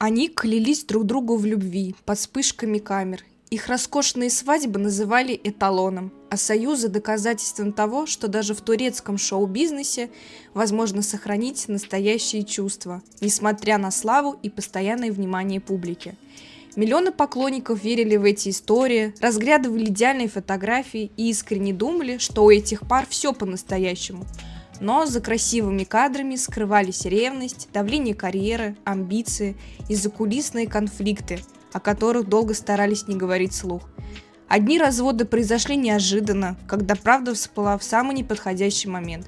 Они клялись друг другу в любви под вспышками камер. Их роскошные свадьбы называли эталоном, а союзы – доказательством того, что даже в турецком шоу-бизнесе возможно сохранить настоящие чувства, несмотря на славу и постоянное внимание публики. Миллионы поклонников верили в эти истории, разглядывали идеальные фотографии и искренне думали, что у этих пар все по-настоящему. Но за красивыми кадрами скрывались ревность, давление карьеры, амбиции и закулисные конфликты, о которых долго старались не говорить вслух. Одни разводы произошли неожиданно, когда правда всплыла в самый неподходящий момент.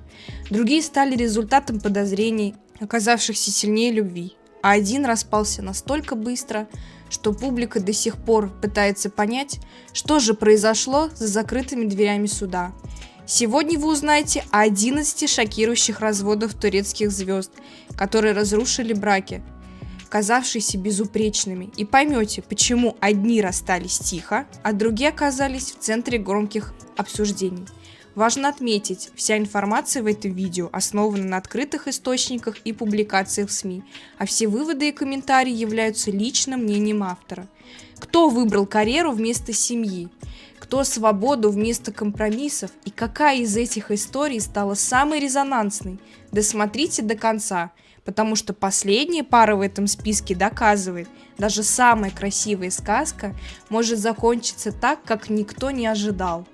Другие стали результатом подозрений, оказавшихся сильнее любви. А один распался настолько быстро, что публика до сих пор пытается понять, что же произошло за закрытыми дверями суда. Сегодня вы узнаете о 11 шокирующих разводах турецких звезд, которые разрушили браки, казавшиеся безупречными, и поймете, почему одни расстались тихо, а другие оказались в центре громких обсуждений. Важно отметить, вся информация в этом видео основана на открытых источниках и публикациях в СМИ, а все выводы и комментарии являются личным мнением автора. Кто выбрал карьеру вместо семьи? Кто свободу вместо компромиссов? И какая из этих историй стала самой резонансной? Досмотрите до конца, потому что последняя пара в этом списке доказывает, даже самая красивая сказка может закончиться так, как никто не ожидал.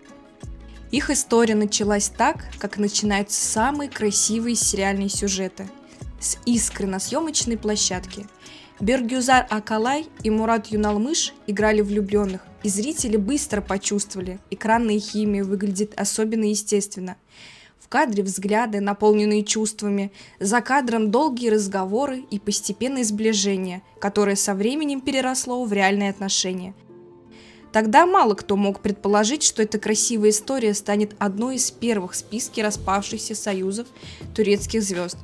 Их история началась так, как начинаются самые красивые сериальные сюжеты – с искры на съемочной площадке. Бергюзар Акалай и Мурат Юналмыш играли влюбленных, и зрители быстро почувствовали, экранная химия выглядит особенно естественно. В кадре взгляды, наполненные чувствами, за кадром долгие разговоры и постепенное сближение, которое со временем переросло в реальные отношения. Тогда мало кто мог предположить, что эта красивая история станет одной из первых в списке распавшихся союзов турецких звезд.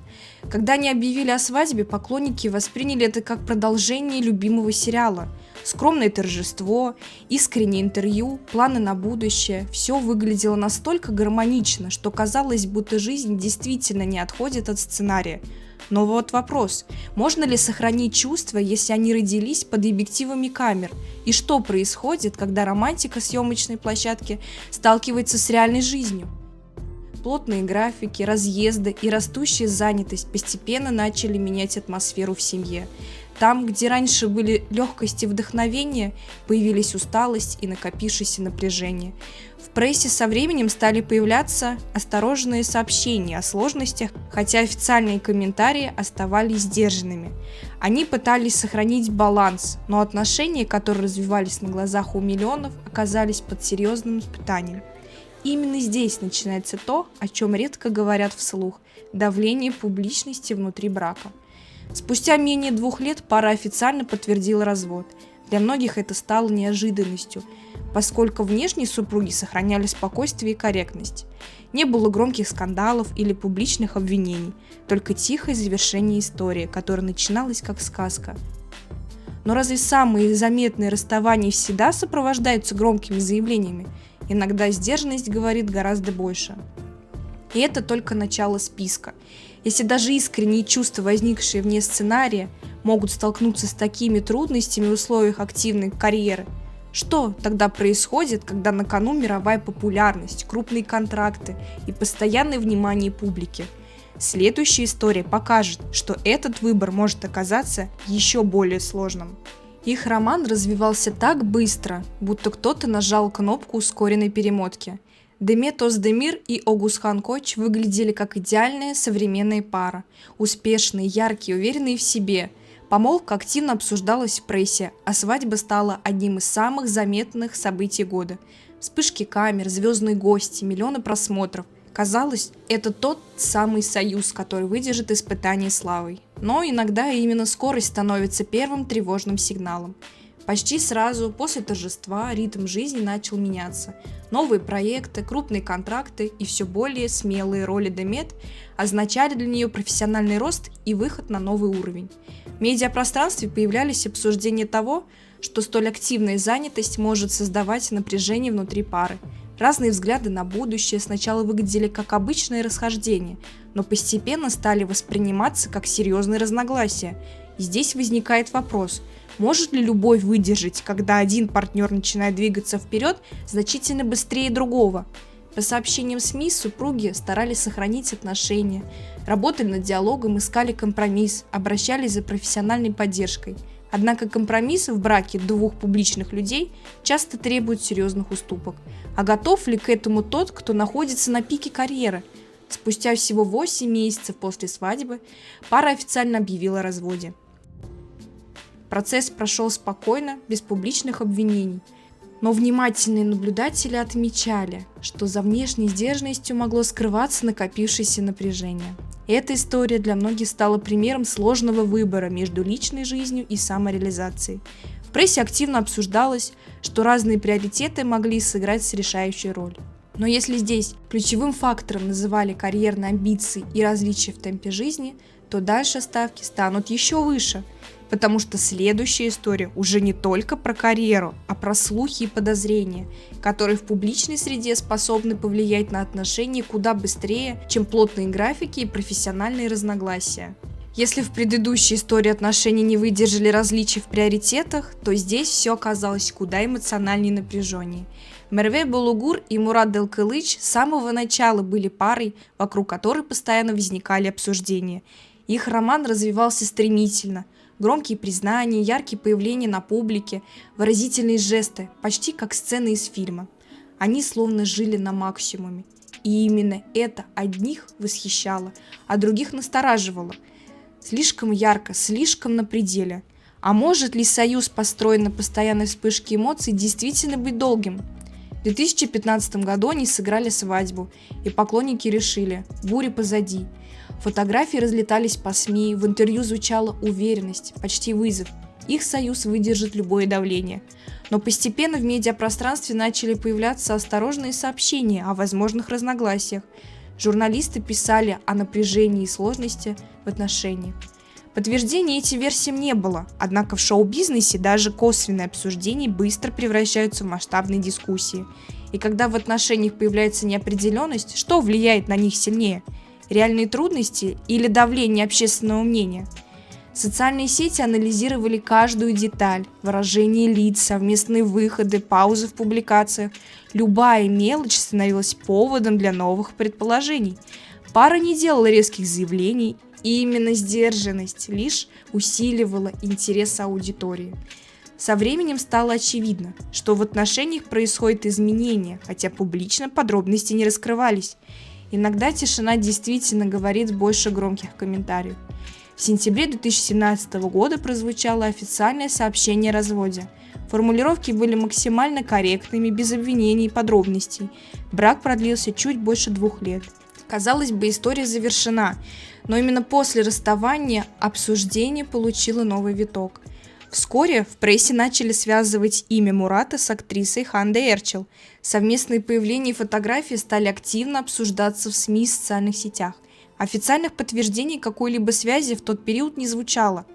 Когда они объявили о свадьбе, поклонники восприняли это как продолжение любимого сериала. Скромное торжество, искреннее интервью, планы на будущее – все выглядело настолько гармонично, что казалось, будто жизнь действительно не отходит от сценария. Но вот вопрос, можно ли сохранить чувства, если они родились под объективами камер? И что происходит, когда романтика съемочной площадки сталкивается с реальной жизнью? Плотные графики, разъезды и растущая занятость постепенно начали менять атмосферу в семье. Там, где раньше были легкость и вдохновение, появились усталость и накопившееся напряжение. В прессе со временем стали появляться осторожные сообщения о сложностях, хотя официальные комментарии оставались сдержанными. Они пытались сохранить баланс, но отношения, которые развивались на глазах у миллионов, оказались под серьезным испытанием. Именно здесь начинается то, о чем редко говорят вслух – давление публичности внутри брака. Спустя менее 2 лет пара официально подтвердила развод. Для многих это стало неожиданностью, поскольку внешние супруги сохраняли спокойствие и корректность. Не было громких скандалов или публичных обвинений, только тихое завершение истории, которая начиналась как сказка. Но разве самые заметные расставания всегда сопровождаются громкими заявлениями? Иногда сдержанность говорит гораздо больше. И это только начало списка. Если даже искренние чувства, возникшие вне сценария, могут столкнуться с такими трудностями в условиях активной карьеры, что тогда происходит, когда на кону мировая популярность, крупные контракты и постоянное внимание публики? Следующая история покажет, что этот выбор может оказаться еще более сложным. Их роман развивался так быстро, будто кто-то нажал кнопку ускоренной перемотки. Демет Оздемир и Огузхан Коч выглядели как идеальная современная пара, успешные, яркие, уверенные в себе. Помолвка активно обсуждалась в прессе, а свадьба стала одним из самых заметных событий года. Вспышки камер, звездные гости, миллионы просмотров. Казалось, это тот самый союз, который выдержит испытание славой. Но иногда именно скорость становится первым тревожным сигналом. Почти сразу после торжества ритм жизни начал меняться. Новые проекты, крупные контракты и все более смелые роли Демет означали для нее профессиональный рост и выход на новый уровень. В медиапространстве появлялись обсуждения того, что столь активная занятость может создавать напряжение внутри пары. Разные взгляды на будущее сначала выглядели как обычное расхождение, но постепенно стали восприниматься как серьезные разногласия. И здесь возникает вопрос, может ли любовь выдержать, когда один партнер начинает двигаться вперед значительно быстрее другого? По сообщениям СМИ, супруги старались сохранить отношения, работали над диалогом, искали компромисс, обращались за профессиональной поддержкой. Однако компромиссы в браке двух публичных людей часто требуют серьезных уступок. А готов ли к этому тот, кто находится на пике карьеры? Спустя всего 8 месяцев после свадьбы пара официально объявила о разводе. Процесс прошел спокойно, без публичных обвинений. Но внимательные наблюдатели отмечали, что за внешней сдержанностью могло скрываться накопившееся напряжение. Эта история для многих стала примером сложного выбора между личной жизнью и самореализацией. В прессе активно обсуждалось, что разные приоритеты могли сыграть решающую роль. Но если здесь ключевым фактором называли карьерные амбиции и различия в темпе жизни, то дальше ставки станут еще выше, потому что следующая история уже не только про карьеру, а про слухи и подозрения, которые в публичной среде способны повлиять на отношения куда быстрее, чем плотные графики и профессиональные разногласия. Если в предыдущей истории отношения не выдержали различий в приоритетах, то здесь все оказалось куда эмоциональнее и напряженнее. Мерве Булугур и Мурат Делкылыч с самого начала были парой, вокруг которой постоянно возникали обсуждения. Их роман развивался стремительно. Громкие признания, яркие появления на публике, выразительные жесты, почти как сцены из фильма. Они словно жили на максимуме. И именно это одних восхищало, а других настораживало. Слишком ярко, слишком на пределе. А может ли союз, построенный на постоянной вспышке эмоций, действительно быть долгим? В 2015 году они сыграли свадьбу, и поклонники решили – буря позади. Фотографии разлетались по СМИ, в интервью звучала уверенность, почти вызов. Их союз выдержит любое давление. Но постепенно в медиапространстве начали появляться осторожные сообщения о возможных разногласиях. Журналисты писали о напряжении и сложности в отношениях. Подтверждений этим версиям не было, однако в шоу-бизнесе даже косвенные обсуждения быстро превращаются в масштабные дискуссии. И когда в отношениях появляется неопределенность, что влияет на них сильнее? Реальные трудности или давление общественного мнения? Социальные сети анализировали каждую деталь, выражение лиц, совместные выходы, паузы в публикациях. Любая мелочь становилась поводом для новых предположений. Пара не делала резких заявлений, и именно сдержанность лишь усиливала интерес аудитории. Со временем стало очевидно, что в отношениях происходит изменение, хотя публично подробности не раскрывались. Иногда тишина действительно говорит больше громких комментариев. В сентябре 2017 года прозвучало официальное сообщение о разводе. Формулировки были максимально корректными, без обвинений и подробностей. Брак продлился чуть больше 2 лет. Казалось бы, история завершена, но именно после расставания обсуждение получило новый виток. Вскоре в прессе начали связывать имя Мурата с актрисой Хандой Эрчел. Совместные появления и фотографии стали активно обсуждаться в СМИ и социальных сетях. Официальных подтверждений какой-либо связи в тот период не звучало.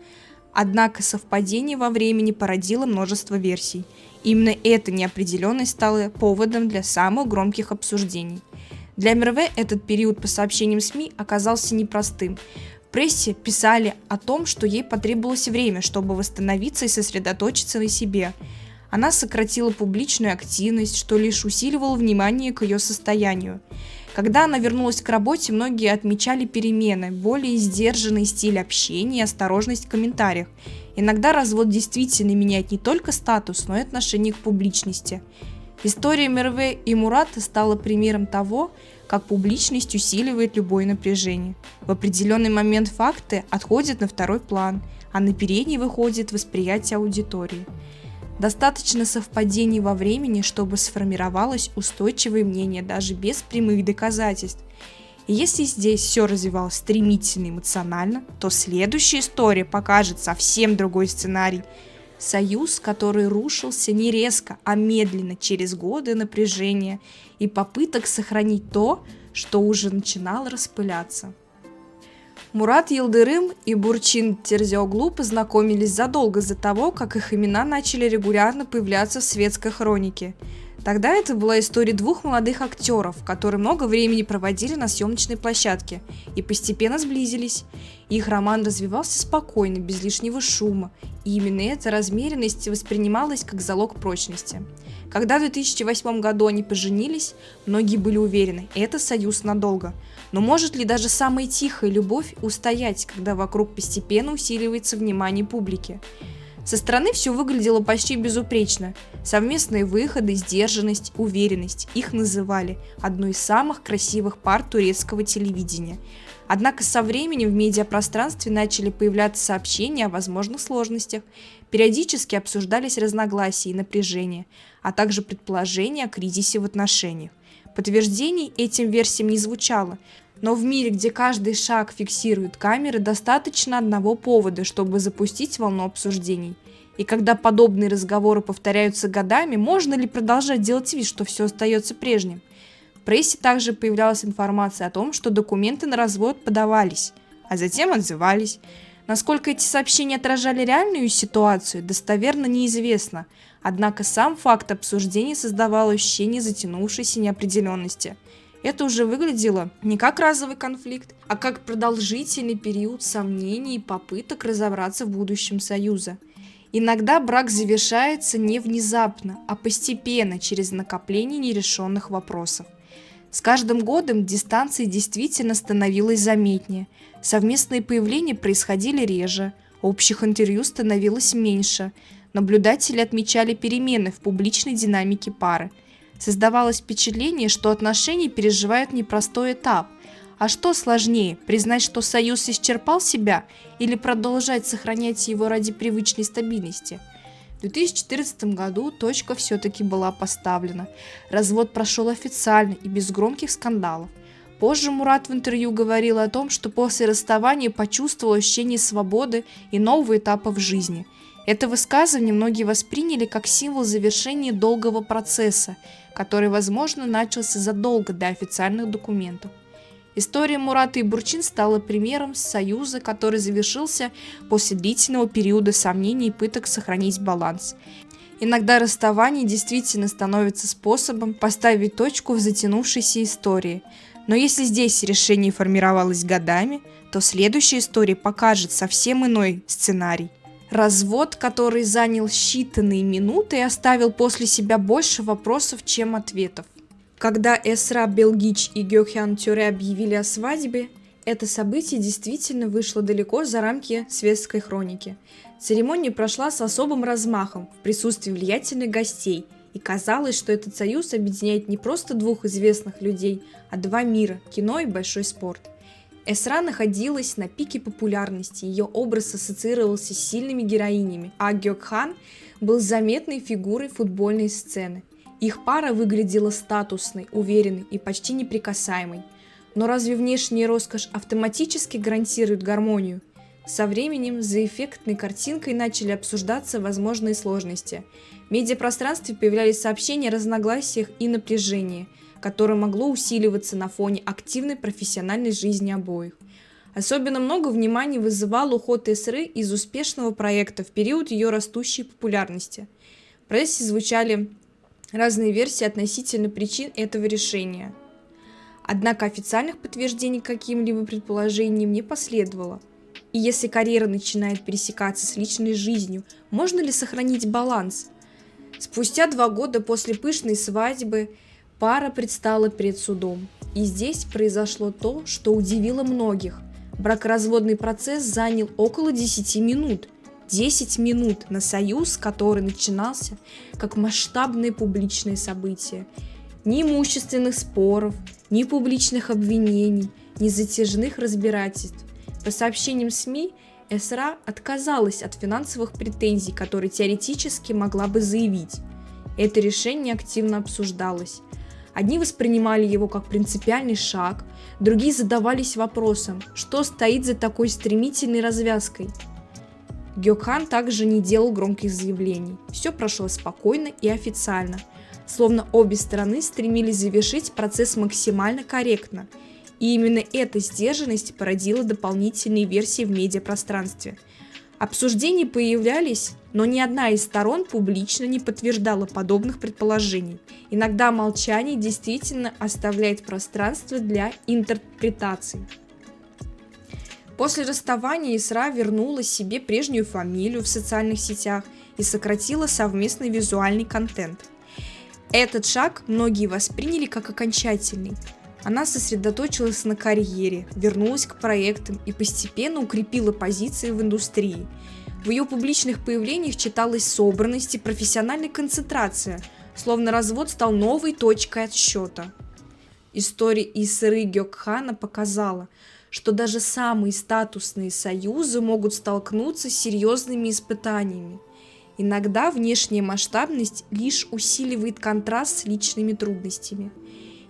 Однако совпадение во времени породило множество версий. Именно эта неопределенность стала поводом для самых громких обсуждений. Для Мерве этот период, по сообщениям СМИ, оказался непростым. В прессе писали о том, что ей потребовалось время, чтобы восстановиться и сосредоточиться на себе. Она сократила публичную активность, что лишь усиливало внимание к ее состоянию. Когда она вернулась к работе, многие отмечали перемены, более сдержанный стиль общения и осторожность в комментариях. Иногда развод действительно меняет не только статус, но и отношение к публичности. История Мерве и Мурата стала примером того, как публичность усиливает любое напряжение. В определенный момент факты отходят на второй план, а на передний выходит восприятие аудитории. Достаточно совпадений во времени, чтобы сформировалось устойчивое мнение даже без прямых доказательств. И если здесь все развивалось стремительно эмоционально, то следующая история покажет совсем другой сценарий. Союз, который рушился не резко, а медленно через годы напряжения и попыток сохранить то, что уже начинало распыляться. Мурат Йылдырым и Бурчин Терзиоглу познакомились задолго до того, как их имена начали регулярно появляться в светской хронике. Тогда это была история двух молодых актеров, которые много времени проводили на съемочной площадке и постепенно сблизились. Их роман развивался спокойно, без лишнего шума, и именно эта размеренность воспринималась как залог прочности. Когда в 2008 году они поженились, многие были уверены, это союз надолго. Но может ли даже самая тихая любовь устоять, когда вокруг постепенно усиливается внимание публики? Со стороны все выглядело почти безупречно. Совместные выходы, сдержанность, уверенность. Их называли одной из самых красивых пар турецкого телевидения. Однако со временем в медиапространстве начали появляться сообщения о возможных сложностях. Периодически обсуждались разногласия и напряжения, а также предположения о кризисе в отношениях. Подтверждений этим версиям не звучало, но в мире, где каждый шаг фиксирует камеры, достаточно одного повода, чтобы запустить волну обсуждений. И когда подобные разговоры повторяются годами, можно ли продолжать делать вид, что все остается прежним? В прессе также появлялась информация о том, что документы на развод подавались, а затем отзывались. Насколько эти сообщения отражали реальную ситуацию, достоверно неизвестно. Однако сам факт обсуждения создавал ощущение затянувшейся неопределенности. Это уже выглядело не как разовый конфликт, а как продолжительный период сомнений и попыток разобраться в будущем союза. Иногда брак завершается не внезапно, а постепенно, через накопление нерешенных вопросов. С каждым годом дистанция действительно становилась заметнее, совместные появления происходили реже, общих интервью становилось меньше, наблюдатели отмечали перемены в публичной динамике пары. Создавалось впечатление, что отношения переживают непростой этап. А что сложнее, признать, что союз исчерпал себя, или продолжать сохранять его ради привычной стабильности? В 2014 году точка все-таки была поставлена. Развод прошел официально и без громких скандалов. Позже Мурат в интервью говорил о том, что после расставания почувствовал ощущение свободы и нового этапа в жизни. Это высказывание многие восприняли как символ завершения долгого процесса, который, возможно, начался задолго до официальных документов. История Мурата и Бурчин стала примером союза, который завершился после длительного периода сомнений и пыток сохранить баланс. Иногда расставание действительно становится способом поставить точку в затянувшейся истории. Но если здесь решение формировалось годами, то следующая история покажет совсем иной сценарий. Развод, который занял считанные минуты и оставил после себя больше вопросов, чем ответов. Когда Эсра Белгич и Gökhan Töre объявили о свадьбе, это событие действительно вышло далеко за рамки светской хроники. Церемония прошла с особым размахом в присутствии влиятельных гостей, и казалось, что этот союз объединяет не просто двух известных людей, а два мира – кино и большой спорт. Эсра находилась на пике популярности, ее образ ассоциировался с сильными героинями, а Gökhan был заметной фигурой футбольной сцены. Их пара выглядела статусной, уверенной и почти неприкасаемой. Но разве внешняя роскошь автоматически гарантирует гармонию? Со временем за эффектной картинкой начали обсуждаться возможные сложности. В медиапространстве появлялись сообщения о разногласиях и напряжении, которое могло усиливаться на фоне активной профессиональной жизни обоих. Особенно много внимания вызывал уход Эсры из успешного проекта в период ее растущей популярности. В прессе звучали разные версии относительно причин этого решения. Однако официальных подтверждений каким-либо предположениям не последовало. И если карьера начинает пересекаться с личной жизнью, можно ли сохранить баланс? Спустя 2 года после пышной свадьбы пара предстала перед судом. И здесь произошло то, что удивило многих. Бракоразводный процесс занял около 10 минут. 10 минут на союз, который начинался как масштабное публичное событие. Ни имущественных споров, ни публичных обвинений, ни затяжных разбирательств. По сообщениям СМИ, Эсра отказалась от финансовых претензий, которые теоретически могла бы заявить. Это решение активно обсуждалось. Одни воспринимали его как принципиальный шаг, другие задавались вопросом, что стоит за такой стремительной развязкой. Gökhan также не делал громких заявлений. Все прошло спокойно и официально, словно обе стороны стремились завершить процесс максимально корректно. И именно эта сдержанность породила дополнительные версии в медиапространстве. Обсуждения появлялись, но ни одна из сторон публично не подтверждала подобных предположений. Иногда молчание действительно оставляет пространство для интерпретаций. После расставания Исра вернула себе прежнюю фамилию в социальных сетях и сократила совместный визуальный контент. Этот шаг многие восприняли как окончательный. Она сосредоточилась на карьере, вернулась к проектам и постепенно укрепила позиции в индустрии. В ее публичных появлениях читалась собранность и профессиональная концентрация, словно развод стал новой точкой отсчета. История Исры Гёкхана показала, что даже самые статусные союзы могут столкнуться с серьезными испытаниями. Иногда внешняя масштабность лишь усиливает контраст с личными трудностями.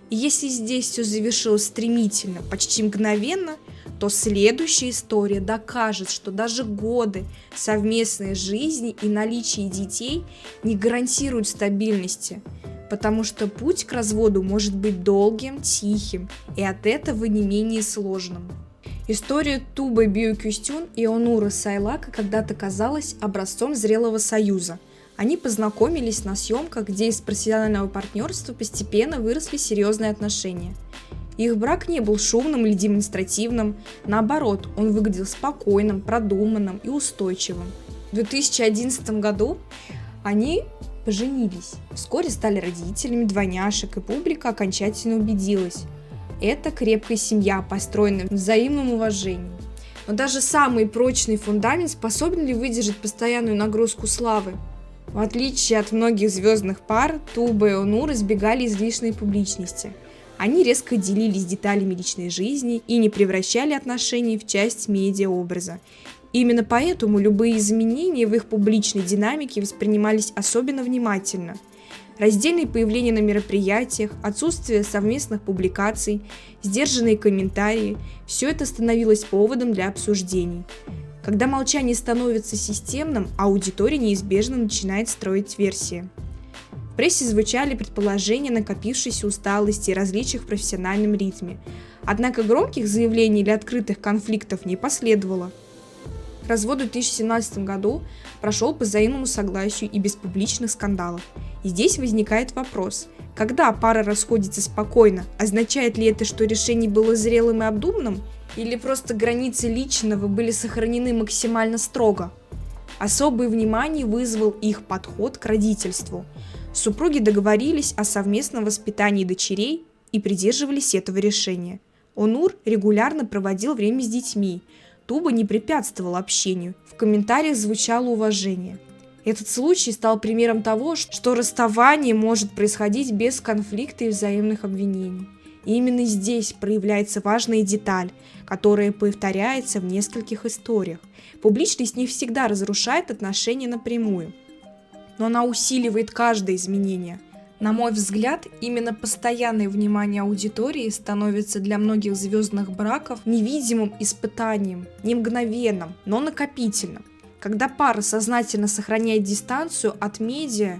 И если здесь все завершилось стремительно, почти мгновенно, то следующая история докажет, что даже годы совместной жизни и наличие детей не гарантируют стабильности, потому что путь к разводу может быть долгим, тихим и от этого не менее сложным. История Тубы Бьюкюстюн и Онура Сайлака когда-то казалась образцом зрелого союза. Они познакомились на съемках, где из профессионального партнерства постепенно выросли серьезные отношения. Их брак не был шумным или демонстративным, наоборот, он выглядел спокойным, продуманным и устойчивым. В 2011 году они поженились, вскоре стали родителями двойняшек, и публика окончательно убедилась – это крепкая семья, построенная на взаимном уважении. Но даже самый прочный фундамент способен ли выдержать постоянную нагрузку славы? В отличие от многих звездных пар, Туба и Онур избегали излишней публичности. Они резко делились деталями личной жизни и не превращали отношения в часть медиаобраза. Именно поэтому любые изменения в их публичной динамике воспринимались особенно внимательно. Раздельные появления на мероприятиях, отсутствие совместных публикаций, сдержанные комментарии – все это становилось поводом для обсуждений. Когда молчание становится системным, аудитория неизбежно начинает строить версии. В прессе звучали предположения накопившейся усталости и различиях в профессиональном ритме. Однако громких заявлений или открытых конфликтов не последовало. Развод в 2017 году прошел по взаимному согласию и без публичных скандалов. И здесь возникает вопрос, когда пара расходится спокойно, означает ли это, что решение было зрелым и обдуманным, или просто границы личного были сохранены максимально строго? Особое внимание вызвал их подход к родительству. Супруги договорились о совместном воспитании дочерей и придерживались этого решения. Онур регулярно проводил время с детьми, Туба не препятствовал общению, в комментариях звучало уважение. Этот случай стал примером того, что расставание может происходить без конфликта и взаимных обвинений. И именно здесь проявляется важная деталь, которая повторяется в нескольких историях. Публичность не всегда разрушает отношения напрямую, но она усиливает каждое изменение. На мой взгляд, именно постоянное внимание аудитории становится для многих звездных браков невидимым испытанием, не мгновенным, но накопительным. Когда пара сознательно сохраняет дистанцию от медиа,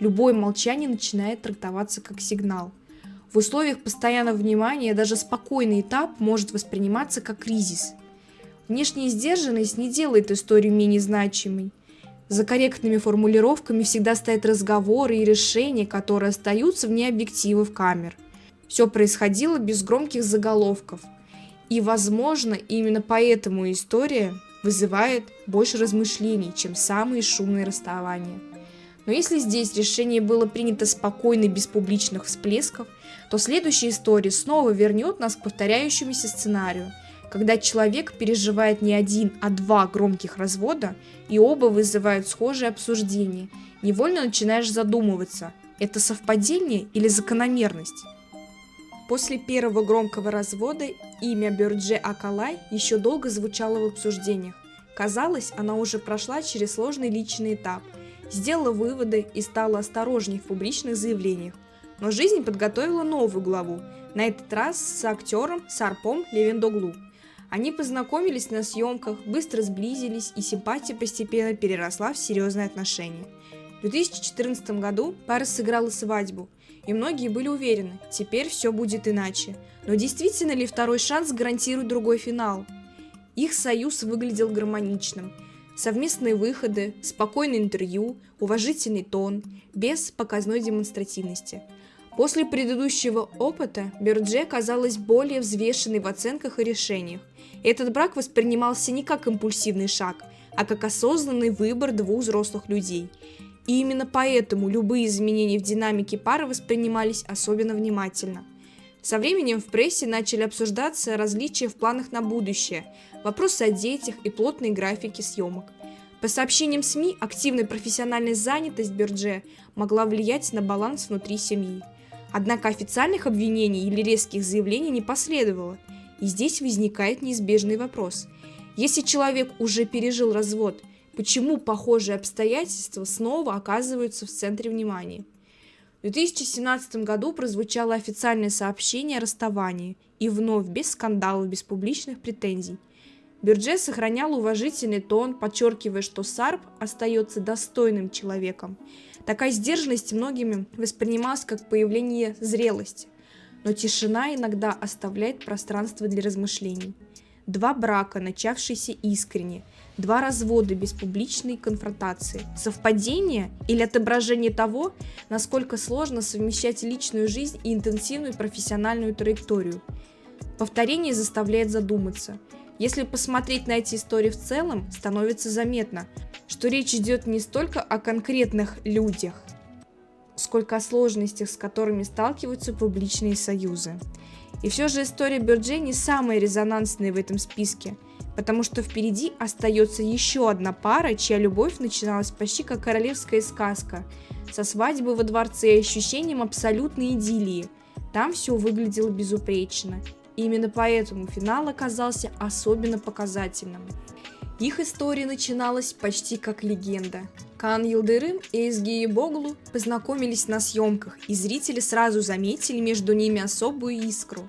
любое молчание начинает трактоваться как сигнал. В условиях постоянного внимания даже спокойный этап может восприниматься как кризис. Внешняя сдержанность не делает историю менее значимой. За корректными формулировками всегда стоят разговоры и решения, которые остаются вне объективов камер. Все происходило без громких заголовков. И, возможно, именно поэтому история вызывает больше размышлений, чем самые шумные расставания. Но если здесь решение было принято спокойно и без публичных всплесков, то следующая история снова вернет нас к повторяющемуся сценарию, когда человек переживает не один, а два громких развода, и оба вызывают схожие обсуждения. Невольно начинаешь задумываться, это совпадение или закономерность? После первого громкого развода имя Бёрдже Акалай еще долго звучало в обсуждениях. Казалось, она уже прошла через сложный личный этап, сделала выводы и стала осторожней в публичных заявлениях. Но жизнь подготовила новую главу, на этот раз с актером Сарпом Левендоглу. Они познакомились на съемках, быстро сблизились, и симпатия постепенно переросла в серьезные отношения. В 2014 году пара сыграла свадьбу, и многие были уверены, теперь все будет иначе. Но действительно ли второй шанс гарантирует другой финал? Их союз выглядел гармоничным. Совместные выходы, спокойное интервью, уважительный тон, без показной демонстративности. После предыдущего опыта Бёрдже казалась более взвешенной в оценках и решениях. Этот брак воспринимался не как импульсивный шаг, а как осознанный выбор двух взрослых людей. И именно поэтому любые изменения в динамике пары воспринимались особенно внимательно. Со временем в прессе начали обсуждаться различия в планах на будущее, вопросы о детях и плотные графики съемок. По сообщениям СМИ, активная профессиональная занятость Бёрдже могла влиять на баланс внутри семьи. Однако официальных обвинений или резких заявлений не последовало. И здесь возникает неизбежный вопрос. Если человек уже пережил развод, почему похожие обстоятельства снова оказываются в центре внимания? В 2017 году прозвучало официальное сообщение о расставании, и вновь без скандалов, без публичных претензий. Бёрдже сохранял уважительный тон, подчеркивая, что Сарб остается достойным человеком. Такая сдержанность многими воспринималась как появление зрелости, но тишина иногда оставляет пространство для размышлений. 2 брака, начавшиеся искренне, 2 развода без публичной конфронтации. Совпадение или отображение того, насколько сложно совмещать личную жизнь и интенсивную профессиональную траекторию? Повторение заставляет задуматься. Если посмотреть на эти истории в целом, становится заметно, что речь идет не столько о конкретных людях, сколько о сложностях, с которыми сталкиваются публичные союзы. И все же история Бёрдже не самая резонансная в этом списке, потому что впереди остается еще одна пара, чья любовь начиналась почти как королевская сказка, со свадьбы во дворце и ощущением абсолютной идиллии. Там все выглядело безупречно. И именно поэтому финал оказался особенно показательным. Их история начиналась почти как легенда. Кан Йылдырым и Эзги Ебоглу познакомились на съемках, и зрители сразу заметили между ними особую искру.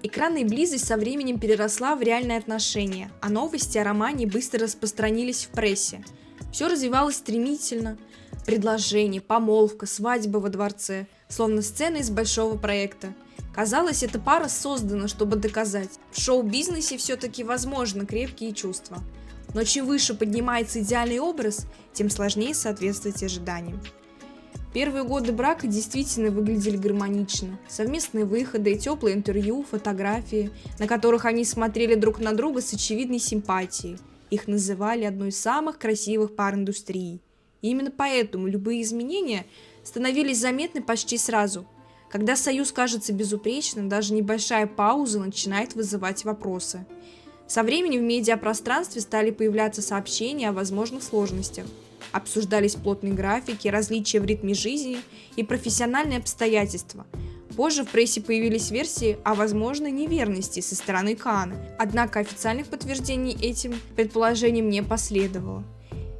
Экранная близость со временем переросла в реальные отношения, а новости о романе быстро распространились в прессе. Все развивалось стремительно. Предложение, помолвка, свадьба во дворце, словно сцена из большого проекта. Казалось, эта пара создана, чтобы доказать, в шоу-бизнесе все-таки возможны крепкие чувства. Но чем выше поднимается идеальный образ, тем сложнее соответствовать ожиданиям. Первые годы брака действительно выглядели гармонично. Совместные выходы, теплые интервью, фотографии, на которых они смотрели друг на друга с очевидной симпатией. Их называли одной из самых красивых пар индустрии. И именно поэтому любые изменения становились заметны почти сразу. Когда союз кажется безупречным, даже небольшая пауза начинает вызывать вопросы. Со временем в медиапространстве стали появляться сообщения о возможных сложностях. Обсуждались плотные графики, различия в ритме жизни и профессиональные обстоятельства. Позже в прессе появились версии о возможной неверности со стороны Каана, однако официальных подтверждений этим предположениям не последовало.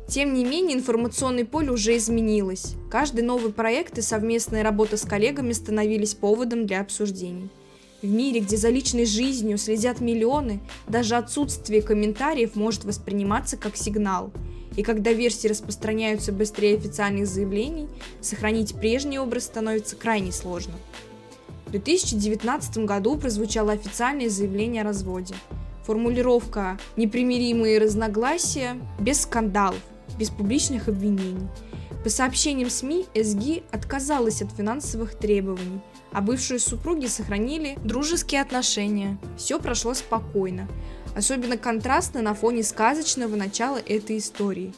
Тем не менее, информационное поле уже изменилось. Каждый новый проект и совместная работа с коллегами становились поводом для обсуждений. В мире, где за личной жизнью следят миллионы, даже отсутствие комментариев может восприниматься как сигнал. И когда версии распространяются быстрее официальных заявлений, сохранить прежний образ становится крайне сложно. В 2019 году прозвучало официальное заявление о разводе. Формулировка «непримиримые разногласия» без скандалов, без публичных обвинений. По сообщениям СМИ, Эзги отказалась от финансовых требований, а бывшие супруги сохранили дружеские отношения. Все прошло спокойно, особенно контрастно на фоне сказочного начала этой истории.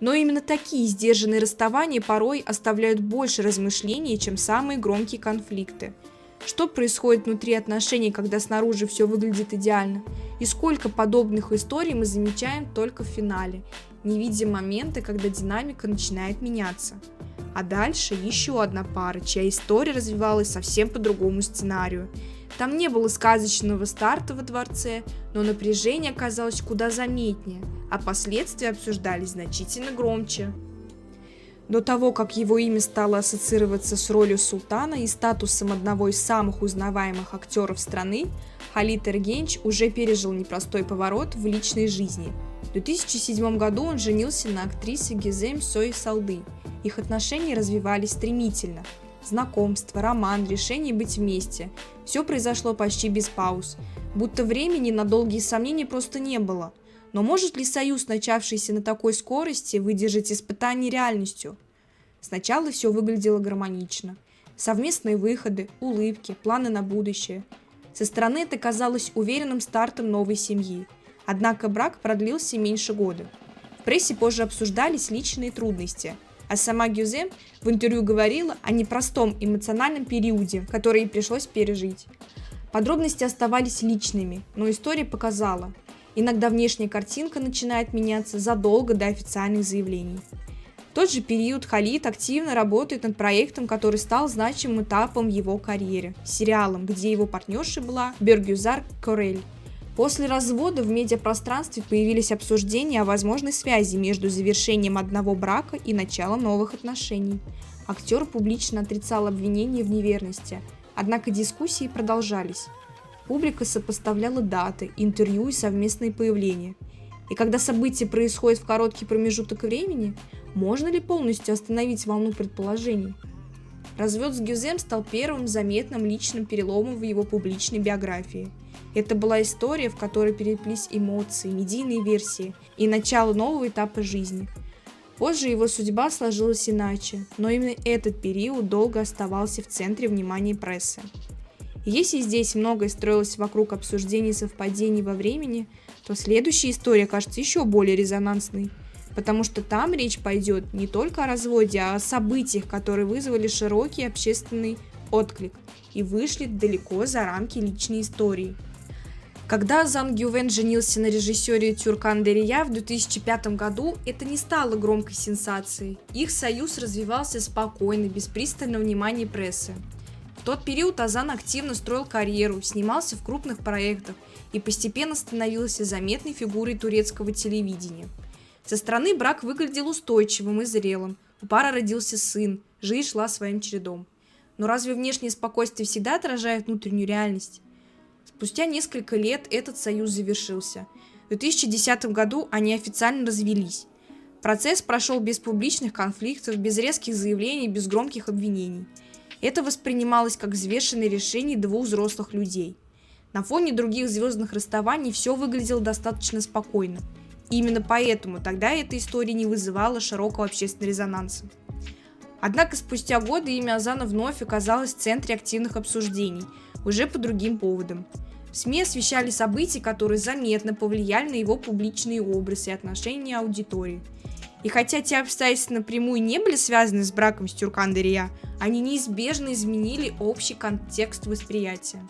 Но именно такие сдержанные расставания порой оставляют больше размышлений, чем самые громкие конфликты. Что происходит внутри отношений, когда снаружи все выглядит идеально? И сколько подобных историй мы замечаем только в финале, не видя момента, когда динамика начинает меняться. А дальше еще одна пара, чья история развивалась совсем по другому сценарию. Там не было сказочного старта во дворце, но напряжение оказалось куда заметнее, а последствия обсуждались значительно громче. До того, как его имя стало ассоциироваться с ролью султана и статусом одного из самых узнаваемых актеров страны, Халид Эргенч уже пережил непростой поворот в личной жизни. В 2007 году он женился на актрисе Гизем Сой Салды. Их отношения развивались стремительно. Знакомство, роман, решение быть вместе. Все произошло почти без пауз. Будто времени на долгие сомнения просто не было. Но может ли союз, начавшийся на такой скорости, выдержать испытание реальностью? Сначала все выглядело гармонично. Совместные выходы, улыбки, планы на будущее. Со стороны это казалось уверенным стартом новой семьи. Однако брак продлился меньше года. В прессе позже обсуждались личные трудности, а сама Гюзем в интервью говорила о непростом эмоциональном периоде, который ей пришлось пережить. Подробности оставались личными, но история показала, иногда внешняя картинка начинает меняться задолго до официальных заявлений. В тот же период Халид активно работает над проектом, который стал значимым этапом в его карьере – сериалом, где его партнершей была Бергюзар Корель. После развода в медиапространстве появились обсуждения о возможной связи между завершением одного брака и началом новых отношений. Актер публично отрицал обвинения в неверности, однако дискуссии продолжались. Публика сопоставляла даты, интервью и совместные появления. И когда события происходят в короткий промежуток времени, можно ли полностью остановить волну предположений? Развод с Гюзем стал первым заметным личным переломом в его публичной биографии. Это была история, в которой переплелись эмоции, медийные версии и начало нового этапа жизни. Позже его судьба сложилась иначе, но именно этот период долго оставался в центре внимания прессы. Если здесь многое строилось вокруг обсуждений совпадений во времени, то следующая история кажется еще более резонансной, потому что там речь пойдет не только о разводе, а о событиях, которые вызвали широкий общественный отклик и вышли далеко за рамки личной истории. Когда Озан Гювен женился на режиссере Тюркан Дерия в 2005 году, это не стало громкой сенсацией. Их союз развивался спокойно, без пристального внимания прессы. В тот период Озан активно строил карьеру, снимался в крупных проектах и постепенно становился заметной фигурой турецкого телевидения. Со стороны брак выглядел устойчивым и зрелым, у пары родился сын, жизнь шла своим чередом. Но разве внешнее спокойствие всегда отражает внутреннюю реальность? Спустя несколько лет этот союз завершился. В 2010 году они официально развелись. Процесс прошел без публичных конфликтов, без резких заявлений, без громких обвинений. Это воспринималось как взвешенное решение двух взрослых людей. На фоне других звездных расставаний все выглядело достаточно спокойно. И именно поэтому тогда эта история не вызывала широкого общественного резонанса. Однако спустя годы имя Озана вновь оказалось в центре активных обсуждений, уже по другим поводам. В СМИ освещали события, которые заметно повлияли на его публичный образ и отношения аудитории. И хотя те обстоятельства напрямую не были связаны с браком с Тюркан Дерия, они неизбежно изменили общий контекст восприятия.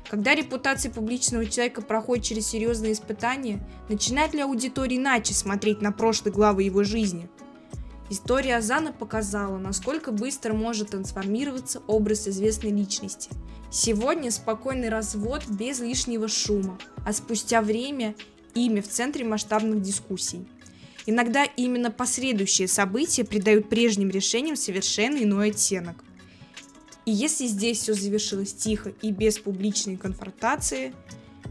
Когда репутация публичного человека проходит через серьезные испытания, начинает ли аудитория иначе смотреть на прошлые главы его жизни? История Озана показала, насколько быстро может трансформироваться образ известной личности. Сегодня спокойный развод без лишнего шума, а спустя время имя в центре масштабных дискуссий. Иногда именно последующие события придают прежним решениям совершенно иной оттенок. И если здесь все завершилось тихо и без публичной конфронтации,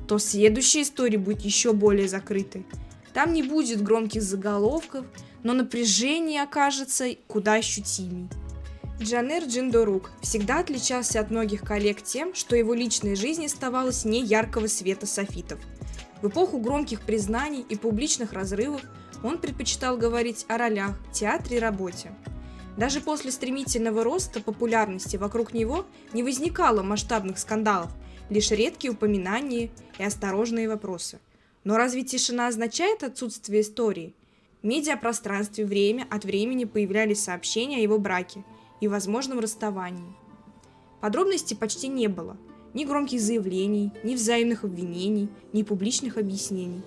то следующая история будет еще более закрытой. Там не будет громких заголовков, но напряжение окажется куда ощутимей. Джанер Джиндорук всегда отличался от многих коллег тем, что его личная жизнь оставалась не яркого света софитов. В эпоху громких признаний и публичных разрывов он предпочитал говорить о ролях, театре и работе. Даже после стремительного роста популярности вокруг него не возникало масштабных скандалов, лишь редкие упоминания и осторожные вопросы. Но разве тишина означает отсутствие истории? В медиапространстве время от времени появлялись сообщения о его браке и возможном расставании. Подробностей почти не было. Ни громких заявлений, ни взаимных обвинений, ни публичных объяснений.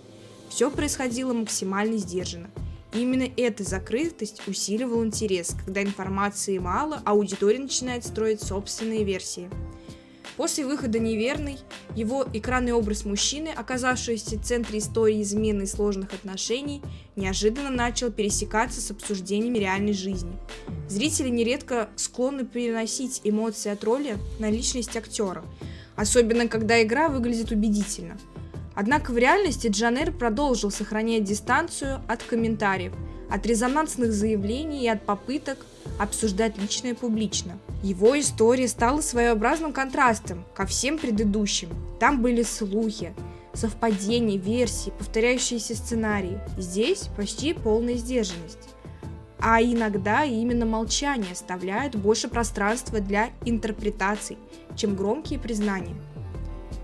Все происходило максимально сдержанно. И именно эта закрытость усиливала интерес, когда информации мало, аудитория начинает строить собственные версии. После выхода «Неверный» его экранный образ мужчины, оказавшегося в центре истории измены и сложных отношений, неожиданно начал пересекаться с обсуждениями реальной жизни. Зрители нередко склонны переносить эмоции от роли на личность актера, особенно когда игра выглядит убедительно. Однако в реальности Джанер продолжил сохранять дистанцию от комментариев, от резонансных заявлений и от попыток обсуждать личное публично. Его история стала своеобразным контрастом ко всем предыдущим. Там были слухи, Совпадения, версии, повторяющиеся сценарии. Здесь почти полная сдержанность. А иногда именно молчание оставляет больше пространства для интерпретаций, чем громкие признания.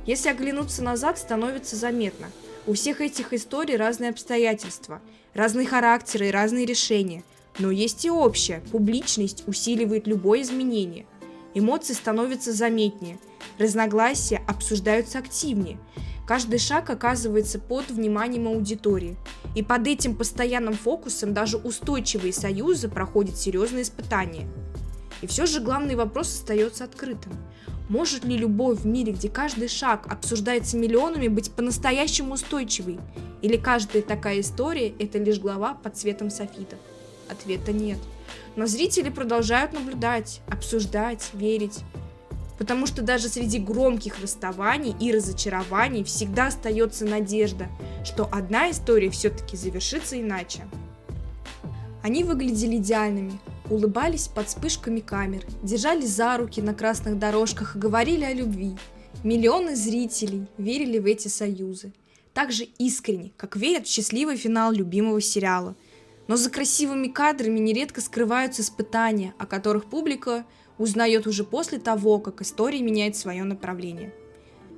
Если оглянуться назад, становится заметно. У всех этих историй разные обстоятельства, разные характеры и разные решения. Но есть и общее. Публичность усиливает любое изменение. Эмоции становятся заметнее, разногласия обсуждаются активнее. Каждый шаг оказывается под вниманием аудитории. И под этим постоянным фокусом даже устойчивые союзы проходят серьезные испытания. И все же главный вопрос остается открытым. Может ли любовь в мире, где каждый шаг обсуждается миллионами, быть по-настоящему устойчивой? Или каждая такая история – это лишь глава под цветом софитов? Ответа нет. Но зрители продолжают наблюдать, обсуждать, верить. Потому что даже среди громких расставаний и разочарований всегда остается надежда, что одна история все-таки завершится иначе. Они выглядели идеальными, улыбались под вспышками камер, держались за руки на красных дорожках и говорили о любви. Миллионы зрителей верили в эти союзы. Так же искренне, как верят в счастливый финал любимого сериала. Но за красивыми кадрами нередко скрываются испытания, о которых публика узнает уже после того, как история меняет свое направление.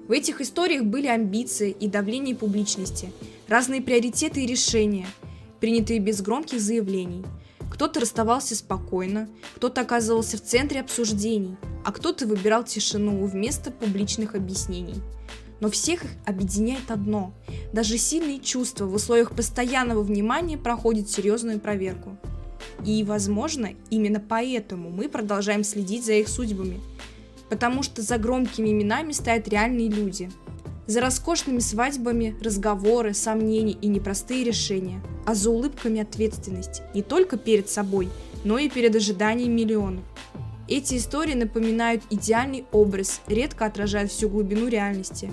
В этих историях были амбиции и давление публичности, разные приоритеты и решения, принятые без громких заявлений. Кто-то расставался спокойно, кто-то оказывался в центре обсуждений, а кто-то выбирал тишину вместо публичных объяснений. Но всех их объединяет одно. Даже сильные чувства в условиях постоянного внимания проходят серьезную проверку. И, возможно, именно поэтому мы продолжаем следить за их судьбами. Потому что за громкими именами стоят реальные люди. За роскошными свадьбами разговоры, сомнения и непростые решения. А за улыбками ответственность не только перед собой, но и перед ожиданием миллионов. Эти истории напоминают идеальный образ, редко отражают всю глубину реальности.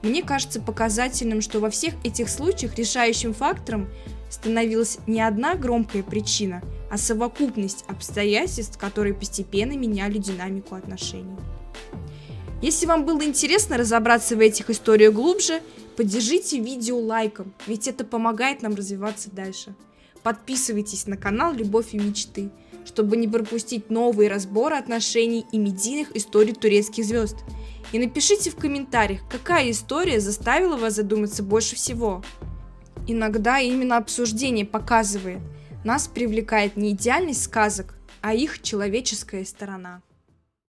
Мне кажется показательным, что во всех этих случаях решающим фактором становилась не одна громкая причина, а совокупность обстоятельств, которые постепенно меняли динамику отношений. Если вам было интересно разобраться в этих историях глубже, поддержите видео лайком, ведь это помогает нам развиваться дальше. Подписывайтесь на канал «Любовь и мечты», чтобы не пропустить новые разборы отношений и медийных историй турецких звезд. И напишите в комментариях, какая история заставила вас задуматься больше всего. Иногда именно обсуждение показывает, нас привлекает не идеальность сказок, а их человеческая сторона.